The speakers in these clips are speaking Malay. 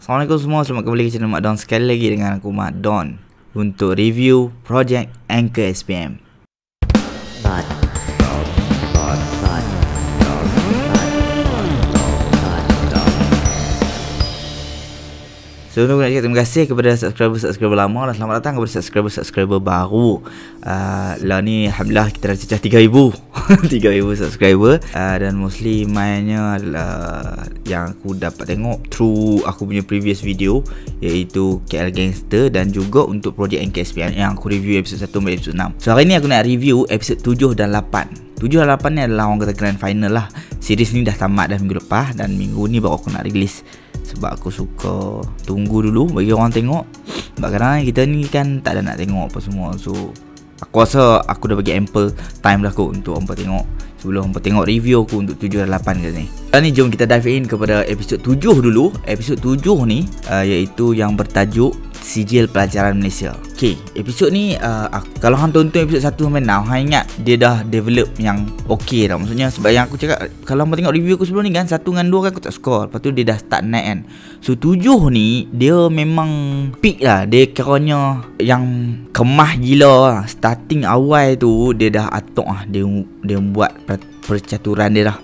Assalamualaikum semua, selamat kembali ke channel Mak Don. Sekali lagi dengan aku Mak Don untuk review projek Anchor SPM. So, aku nak cakap terima kasih kepada subscriber lama dan selamat datang kepada subscriber baru. Lah ni alhamdulillah kita dah cecah 3,000 3,000 subscriber, dan mostly mainnya adalah yang aku dapat tengok through aku punya previous video, iaitu KL Gangster dan juga untuk projek Anchor SPM yang aku review episod 1 sampai episod 6. So hari ni aku nak review episod 7 dan 8. 7 dan 8 ni adalah orang kata grand final lah. Series ni dah tamat dah minggu lepas dan minggu ni baru aku nak release. Sebab aku suka tunggu dulu bagi orang tengok. Sebab kadang-kadang kita ni kan tak ada nak tengok apa semua. So aku rasa aku dah bagi ample time dah kot untuk hampa tengok, sebelum hampa tengok review aku untuk 7 dan 8 kali ni. Sekarang ni jom kita dive in kepada episod 7 dulu. Episod 7 ni iaitu yang bertajuk Sijil Pelajaran Malaysia. Okay, episod ni kalau hang tonton episod 1 sampai 6, hang ingat dia dah develop yang okay tau. Maksudnya sebab yang aku cakap, kalau hang tengok review aku sebelum ni kan, 1 dengan 2 kan aku tak score. Lepas tu dia dah start naik kan. So 7 ni dia memang peak lah. Dia kiranya yang kemah gila lah. Starting awal tu dia dah atok lah. Dia buat percaturan dia dah.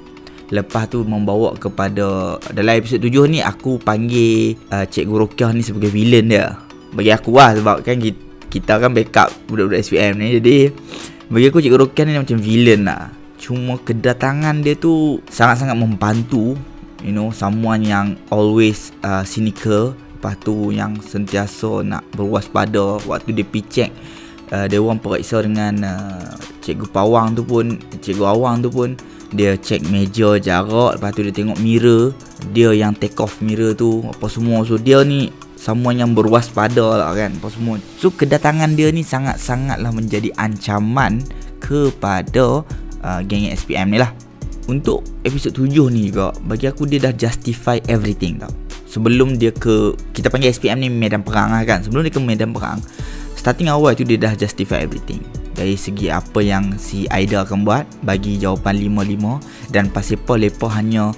Lepas tu membawa kepada, dalam episod 7 ni aku panggil Cikgu Rokiah ni sebagai villain dia. Bagi aku lah, sebab kan kita kan backup budak-budak SPM ni. Jadi bagi aku Cikgu Rokiah ni macam villain lah. Cuma kedatangan dia tu sangat-sangat membantu, you know, someone yang always cynical. Lepas tu yang sentiasa nak berwaspada waktu dia picek Dewan Periksa dengan Cikgu Pawang tu pun, Cikgu Awang tu pun. Dia check meja, jarak. Lepas tu dia tengok mirror. Dia yang take off mirror tu, apa semua. So dia ni someone yang berwaspada lah kan, apa semua. So kedatangan dia ni sangat-sangatlah menjadi ancaman kepada geng SPM ni lah. Untuk episod 7 ni juga, bagi aku dia dah justify everything tau. Sebelum dia ke, kita panggil SPM ni medan perang lah kan. Sebelum dia ke medan perang, starting awal tu dia dah justify everything. Dari segi apa yang si Aida akan buat, bagi jawapan 5-5. Dan pasal apa mereka hanya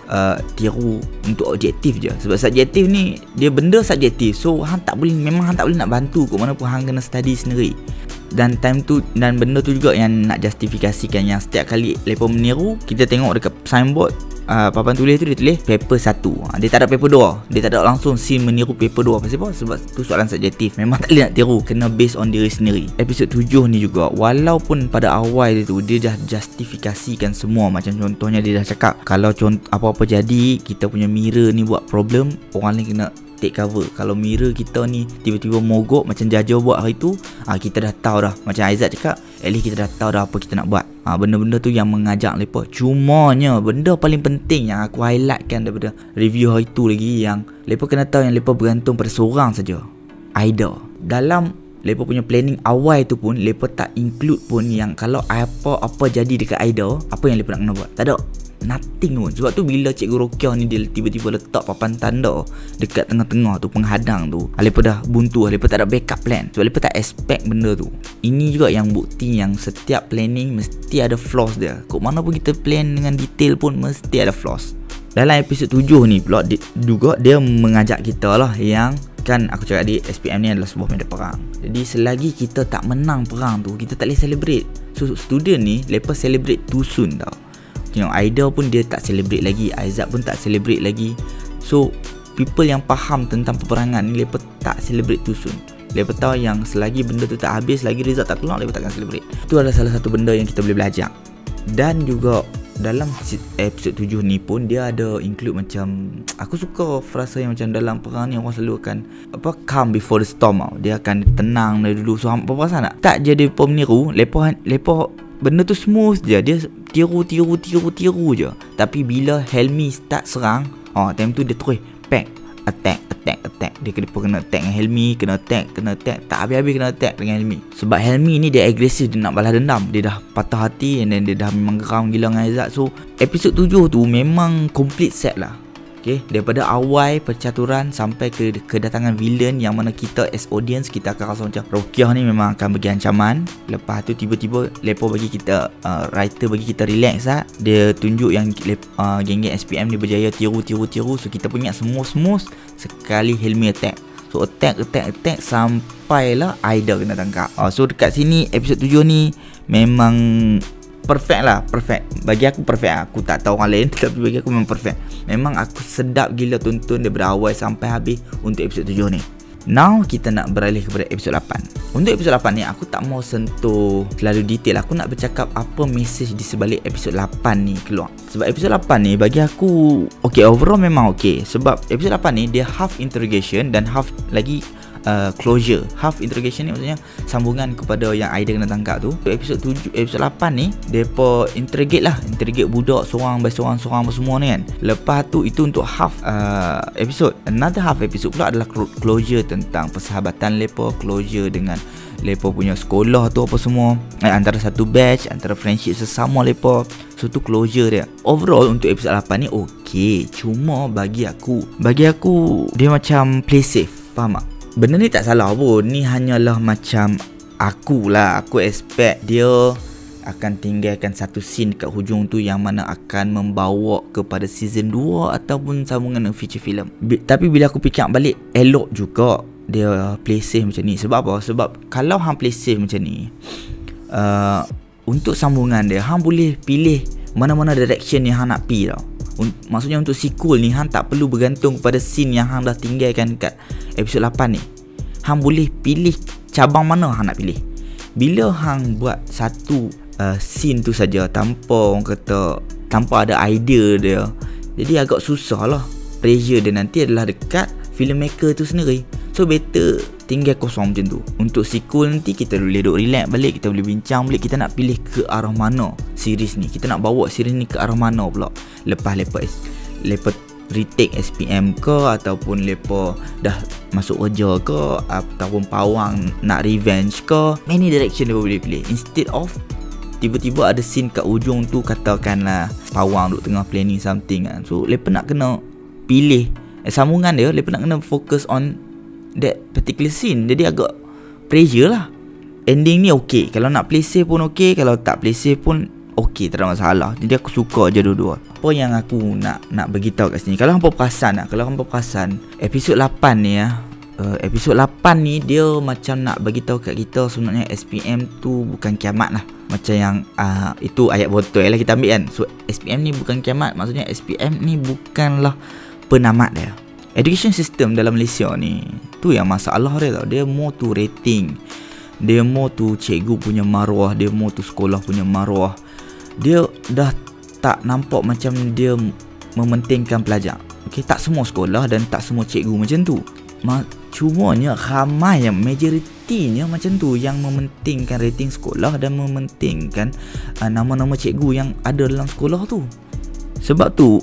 tiru untuk objektif je. Sebab subjektif ni dia benda subjektif. So hang tak boleh, memang hang tak boleh nak bantu kot, mana pun hang kena study sendiri. Dan time tu, dan benda tu juga yang nak justifikasikan yang setiap kali mereka meniru, kita tengok dekat signboard, papan tulis tu dia tulis paper 1. Dia tak ada paper 2. Dia tak ada langsung scene meniru paper 2. Pasal apa? Sebab tu soalan subjektif. Memang tak boleh nak tiru. Kena based on diri sendiri. Episod 7 ni juga, walaupun pada awal dia tu dia dah justifikasikan semua. Macam contohnya dia dah cakap, kalau apa-apa jadi, kita punya mirror ni buat problem, orang lain kena take cover. Kalau mirror kita ni tiba-tiba mogok macam Jaja buat hari tu, kita dah tahu dah. Macam Aizat cakap, at least kita dah tahu dah apa kita nak buat. Benda-benda tu yang mengajak mereka. Cumanya benda paling penting yang aku highlightkan daripada review hari tu lagi, yang mereka kena tahu yang mereka bergantung pada seorang saja, Aida. Dalam mereka punya planning awal tu pun, mereka tak include pun yang kalau apa-apa jadi dekat Aida, apa yang mereka nak kena buat. Tak ada, nothing pun. Sebab tu bila Cikgu Rokiah ni dia tiba-tiba letak papan tanda dekat tengah-tengah tu, penghadang tu, mereka dah buntu, mereka tak ada backup plan. Sebab mereka tak expect benda tu. Ini juga yang bukti yang setiap planning mesti ada flaws dia. Kok mana pun kita plan dengan detail pun mesti ada flaws. Dalam episod 7 ni pula juga dia mengajak kita lah, yang kan aku cakap di SPM ni adalah sebuah medan perang. Jadi selagi kita tak menang perang tu, kita tak boleh celebrate. So student ni mereka celebrate too soon tau. You know, Aida pun dia tak celebrate lagi, Aizat pun tak celebrate lagi. So people yang faham tentang peperangan ni, mereka tak celebrate too soon. Mereka tahu yang selagi benda tu tak habis, lagi result tak keluar, mereka takkan celebrate. Itu adalah salah satu benda yang kita boleh belajar. Dan juga dalam episod 7 ni pun dia ada include macam, aku suka frasa yang macam dalam perang ni orang selalu akan calm before the storm tau. Dia akan tenang dari dulu. So apa perasan tak? Tak jadi peniru, lepa benda tu smooth je. Dia tiru je. Tapi bila Helmi start serang, time tu dia terus attack. Dia kena attack dengan Helmi, kena attack, tak habis-habis kena attack dengan Helmi. Sebab Helmi ni dia agresif, dia nak balas dendam. Dia dah patah hati, and then dia dah memang geram gila dengan Aizat. So episod 7 tu memang complete set lah. Okay, daripada awal percaturan sampai ke kedatangan villain, yang mana kita as audience kita akan rasa macam Rukiah ni memang akan bagi ancaman. Lepas tu tiba-tiba lepo bagi kita, writer bagi kita relax lah. Dia tunjuk yang geng-geng SPM ni berjaya tiru. So kita pun ingat smooth sekali Helmi attack. So attack sampailah Aida kena tangkap. So dekat sini episod 7 ni memang perfect lah, perfect. Bagi aku perfect lah. Aku tak tahu orang lain, tapi bagi aku memang perfect. Memang aku sedap gila tonton daripada awal sampai habis untuk episod 7 ni. Now kita nak beralih kepada episod 8. Untuk episod 8 ni aku tak mau sentuh terlalu detail. Aku nak bercakap apa message di sebalik episod 8 ni keluar. Sebab episod 8 ni bagi aku okay, overall memang okay. Sebab episod 8 ni dia half interrogation dan half lagi closure. Half interrogation ni maksudnya sambungan kepada yang Aida kena tangkap tu. Episod 8 ni depa interrogate budak seorang by seorang semua ni kan. Lepas tu itu untuk half episode. Another half episode pula adalah closure tentang persahabatan lepa, closure dengan lepa punya sekolah tu apa semua, antara satu batch, antara friendship sesama lepa. So tu closure dia. Overall untuk episod 8 ni okay. Cuma bagi aku dia macam play safe. Faham tak? Benda ni tak salah pun. Ni hanyalah macam aku expect dia akan tinggalkan satu scene kat hujung tu yang mana akan membawa kepada season 2 ataupun sambungan dengan feature film. Tapi bila aku fikir balik, elok juga dia play safe macam ni. Sebab apa? Sebab kalau hang play safe macam ni, untuk sambungan dia hang boleh pilih mana-mana direction yang hang nak pergi tau. Maksudnya untuk sequel ni hang tak perlu bergantung kepada scene yang hang dah tinggalkan kat episod 8 ni. Hang boleh pilih cabang mana hang nak pilih. Bila hang buat satu scene tu saja tanpa ada idea dia, jadi agak susah lah. Pressure dia nanti adalah dekat filmmaker tu sendiri. So better tinggal kosong macam tu. Untuk sequel nanti kita boleh duduk relax balik, kita boleh bincang balik, kita nak pilih ke arah mana series ni, kita nak bawa series ni ke arah mana pula. Lepas retake SPM ke, ataupun lepa dah masuk kerja ke, ataupun pawang nak revenge ke, many direction dia boleh pilih. Instead of tiba-tiba ada scene kat ujung tu, katakanlah pawang duk tengah planning something kan. So lepa nak kena pilih sambungan dia, lepa nak kena focus on that particular scene. Jadi agak pressure lah. Ending ni okay, kalau nak play safe pun okay, kalau tak play safe pun okay, tak ada masalah. Jadi aku suka je dua-dua. Apa yang aku nak beritahu kat sini, kalau hampa perasan episod 8 ni episod 8 ni dia macam nak beritahu kat kita sebenarnya SPM tu bukan kiamat lah. Macam yang itu ayat botol lah kita ambil kan. So SPM ni bukan kiamat, maksudnya SPM ni bukanlah penamat dia. Education system dalam Malaysia ni tu yang masalah dia tau. Dia more to rating, dia more to cikgu punya maruah, dia more to sekolah punya maruah. Dia dah tak nampak macam dia mementingkan pelajar. Okay, tak semua sekolah dan tak semua cikgu macam tu. Cumanya ramai yang majoritinya macam tu, yang mementingkan rating sekolah dan mementingkan nama-nama cikgu yang ada dalam sekolah tu. Sebab tu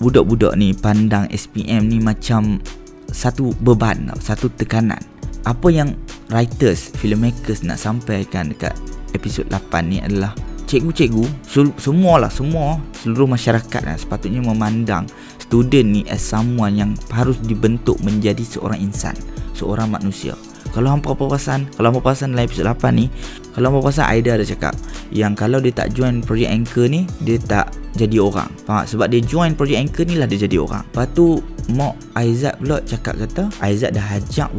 budak-budak ni pandang SPM ni macam satu beban, satu tekanan. Apa yang writers, filmmakers nak sampaikan dekat episod 8 ni adalah cikgu-cikgu, seluruh masyarakat sepatutnya memandang student ni as someone yang harus dibentuk menjadi seorang insan, seorang manusia. Kalau hampa perasan dalam episod 8 ni, kalau hampa perasan Aida ada cakap yang kalau dia tak join Project Anchor ni, dia tak jadi orang. Faham? Sebab dia join Project Anchor ni lah dia jadi orang. Lepas tu Mak Aizat pula cakap kata Aizat dah ajak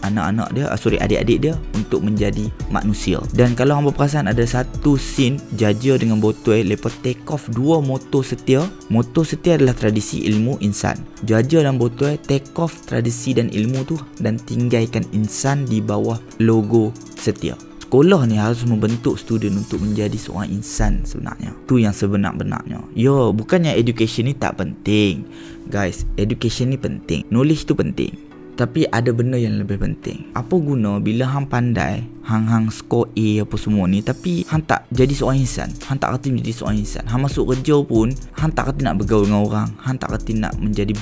anak-anak dia, adik-adik dia untuk menjadi manusia. Dan kalau hampa perasan ada satu scene Jaja dengan Botol lepas take off dua moto setia. Moto setia adalah tradisi, ilmu, insan. Jaja dan Botol take off tradisi dan ilmu tu dan tinggalkan insan di bawah logo setia. Sekolah ni harus membentuk student untuk menjadi seorang insan sebenarnya. Tu yang sebenar-benarnya. Yo, bukannya education ni tak penting. Guys, education ni penting. Knowledge tu penting. Tapi ada benda yang lebih penting. Apa guna bila hang pandai, hang score A apa semua ni, tapi hang tak jadi seorang insan. Hang tak kerti menjadi seorang insan. Hang masuk kerja pun, hang tak kerti nak bergaul dengan orang. Hang tak kerti nak menjadi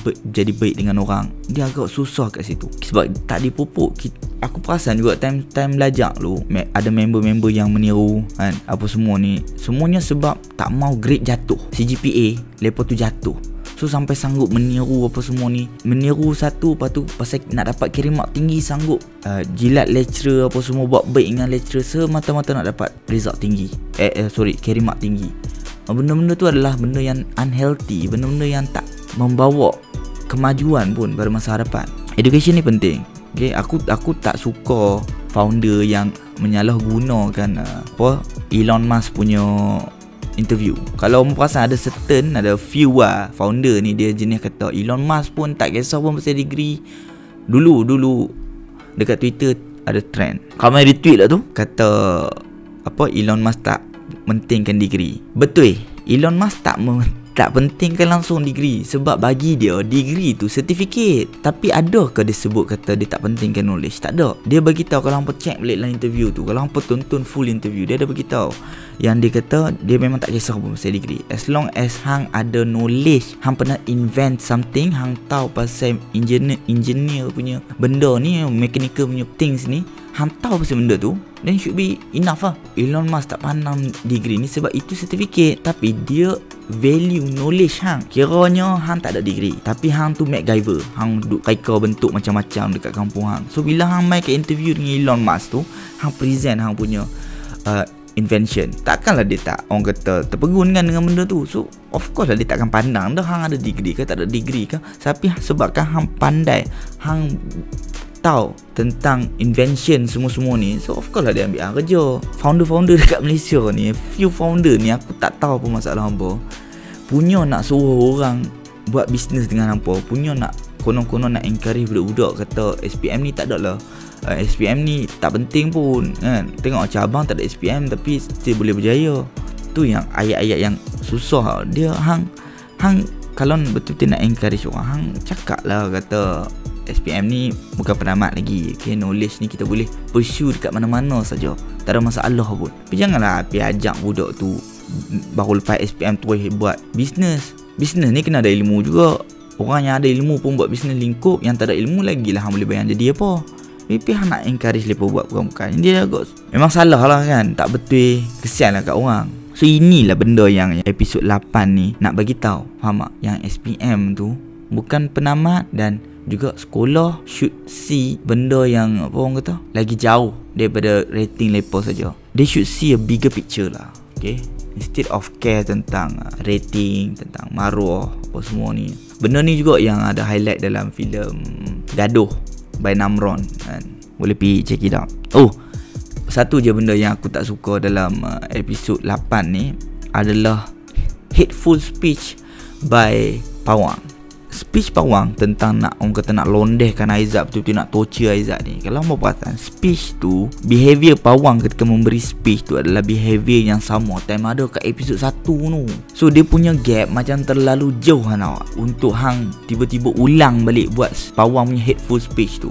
baik dengan orang. Dia agak susah kat situ. Sebab tak dipupuk. Aku perasan juga time belajar dulu, ada member-member yang meniru kan, apa semua ni. Semuanya sebab tak mau grade jatuh. CGPA lepas tu jatuh. So sampai sanggup meniru apa semua ni. Meniru satu, lepas tu pasal nak dapat carry mark tinggi sanggup jilat lecturer apa semua, buat baik dengan lecturer semata-mata nak dapat result tinggi. Carry mark tinggi. Benda-benda tu adalah benda yang unhealthy, benda-benda yang tak membawa kemajuan pun pada masa hadapan. Education ni penting. Okay, aku tak suka founder yang menyalahgunakan Elon Musk punya interview. Kalau orang perasan ada few founder ni dia jenis kata Elon Musk pun tak kisah pun pasal degree. Dulu dekat Twitter ada trend. Kami retweet lah tu, kata Elon Musk tak mentingkan degree. Betul, Elon Musk tak pentingkan langsung degree, sebab bagi dia degree tu sertifikat. Tapi adakah dia sebut kata dia tak pentingkan knowledge? Tak ada. Dia bagi tahu, kalau hangpa check balik dalam interview tu, kalau hangpa tonton full interview, dia ada bagi tahu yang dia kata dia memang tak kisah pun pasal degree. As long as hang ada knowledge, hang pernah invent something, hang tahu pasal engineer punya benda ni, mechanical punya things ni, hang tahu pasal benda tu, then should be enough lah. Elon Musk tak pandang degree ni sebab itu sertifikat, tapi dia value knowledge hang. Kiranya hang tak ada degree, tapi hang tu MacGyver, hang duk kaika bentuk macam-macam dekat kampung hang. So bila hang mai ke interview dengan Elon Musk tu, hang present hang punya invention, takkanlah dia tak, orang kata, terpegun kan dengan benda tu. So of course lah dia takkan pandang dah hang ada degree ke tak ada degree ke. Tapi sebabkan hang pandai, hang tahu tentang invention semua-semua ni, so of course lah dia ambil kerja. Founder-founder dekat Malaysia ni, few founder ni, aku tak tahu apa masalah hampa, punya nak suruh orang buat bisnes dengan hampa, punya nak konon-konon nak encourage budak-budak, kata SPM ni tak ada lah, SPM ni tak penting pun kan. Tengok macam abang tak ada SPM tapi still boleh berjaya. Tu yang ayat-ayat yang susah. Dia hang kalau betul-betul nak encourage orang, hang cakap lah kata SPM ni bukan penamat lagi. Okay, knowledge ni kita boleh pursue dekat mana-mana saja, tak ada masalah pun. Tapi janganlah ajak budak tu baru lepas SPM tu buat bisnes. Bisnes ni kena ada ilmu juga. Orang yang ada ilmu pun buat bisnes lingkup, yang tak ada ilmu lagi lah hang boleh bayang jadi apa. Tapi hang nak encourage mereka buat bukan-bukan, dia agak memang salah lah kan. Tak betul, kesian lah kat orang. So inilah benda yang episod 8 ni nak bagi tahu, faham tak? Yang SPM tu bukan penamat, dan juga sekolah should see benda yang apa orang kata lagi jauh daripada rating level saja. They should see a bigger picture lah. Okay, instead of care tentang rating, tentang maruah apa semua ni. Benda ni juga yang ada highlight dalam filem Gaduh by Namron kan. Boleh pergi check it out. Oh, satu je benda yang aku tak suka dalam episod 8 ni adalah hateful speech by Pawang. Speech Pawang tentang nak, orang kata nak londehkan Aizat, betul-betul nak torture Aizat ni. Kalau mau perasan, speech tu, behavior Pawang ketika memberi speech tu adalah behavior yang sama time ada kat episod 1 tu. So dia punya gap macam terlalu jauh kan awak, untuk hang tiba-tiba ulang balik buat Pawang punya hateful speech tu.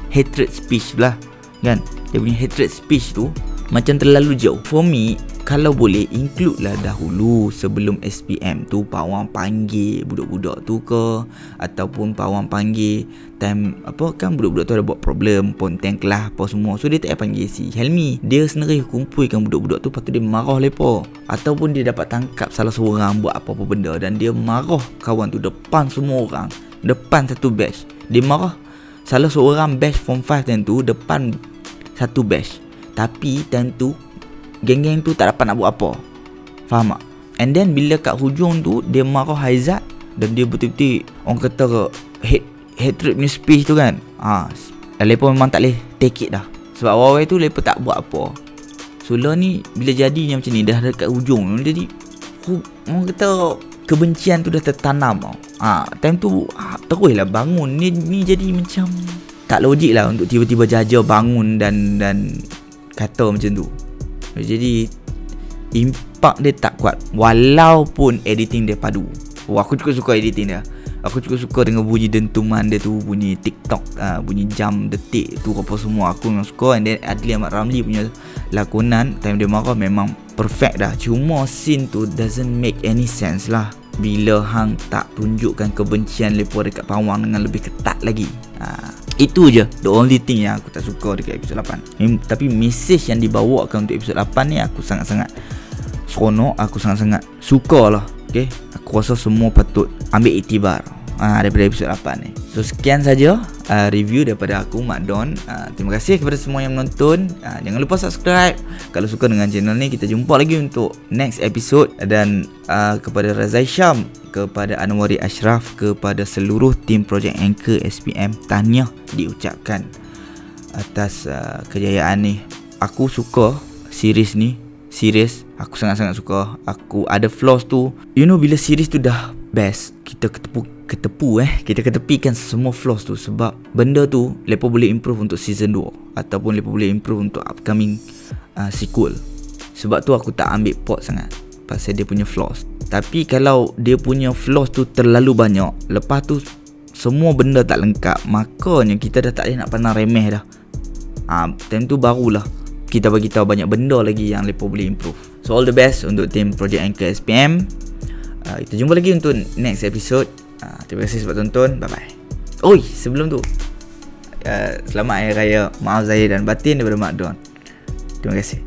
Hatred speech lah kan. Dia punya hatred speech tu macam terlalu jauh. For me, kalau boleh include lah dahulu sebelum SPM tu, Pawang panggil budak-budak tu ke, ataupun Pawang panggil time apa kan, budak-budak tu ada buat problem ponteng kelas apa semua. So dia tak payah panggil si Helmi, dia sendiri kumpulkan budak-budak tu, lepas tu dia marah lepa. Ataupun dia dapat tangkap salah seorang buat apa-apa benda dan dia marah kawan tu depan semua orang, depan satu batch. Dia marah salah seorang batch form 5 time tu depan satu batch. Tapi time tu geng-geng tu tak dapat nak buat apa, faham tak? And then bila kat hujung tu dia marah Aizat, dan dia betul-betul orang kata hatred punya speech tu kan. Lepa memang tak boleh take it dah, sebab awal-awal tu lepa tak buat apa. So lah ni bila jadi macam ni, dah dekat hujung, jadi orang kata kebencian tu dah tertanam tau. Time tu teruslah bangun ni jadi macam tak logik lah untuk tiba-tiba Jaja bangun dan kata macam tu. Jadi impak dia tak kuat, walaupun editing dia padu. Aku juga suka editing dia. Aku juga suka dengan bunyi dentuman dia tu, bunyi TikTok, bunyi jam detik tu apa semua, aku memang suka. And then Adli Ahmad Ramli punya lakonan time dia marah memang perfect dah. Cuma scene tu doesn't make any sense lah bila hang tak tunjukkan kebencian lepa dekat Pawang dengan lebih ketat lagi. Itu je the only thing yang aku tak suka dekat episod 8. Tapi message yang dibawakan untuk episod 8 ni aku sangat-sangat seronok, aku sangat-sangat suka lah. Okay, aku rasa semua patut ambil iktibar daripada episod 8 ni. So sekian saja review daripada aku, Mak Don. Terima kasih kepada semua yang menonton. Jangan lupa subscribe kalau suka dengan channel ni. Kita jumpa lagi untuk next episode. Dan kepada Razai Syam, kepada Anwari Ashraf, kepada seluruh tim Project Anchor SPM, tahniah diucapkan atas kejayaan ni. Aku suka series ni. Aku sangat-sangat suka. Aku ada flaws tu. You know, bila series tu dah best, kita kita ketepikan semua flaws tu. Sebab benda tu lepa boleh improve untuk season 2, ataupun lepa boleh improve untuk upcoming sequel. Sebab tu aku tak ambil pot sangat pasal dia punya flaws. Tapi kalau dia punya flaws tu terlalu banyak, lepas tu semua benda tak lengkap, makanya kita dah tak boleh nak pandang remeh dah. Time tu barulah kita bagi tahu banyak benda lagi yang lepa boleh improve. So all the best untuk tim Project Anchor SPM. Kita jumpa lagi untuk next episode. Terima kasih sebab tonton. Bye bye. Oi, sebelum tu selamat Hari Raya Maaf Zahir dan Batin daripada Mak Don. Terima kasih.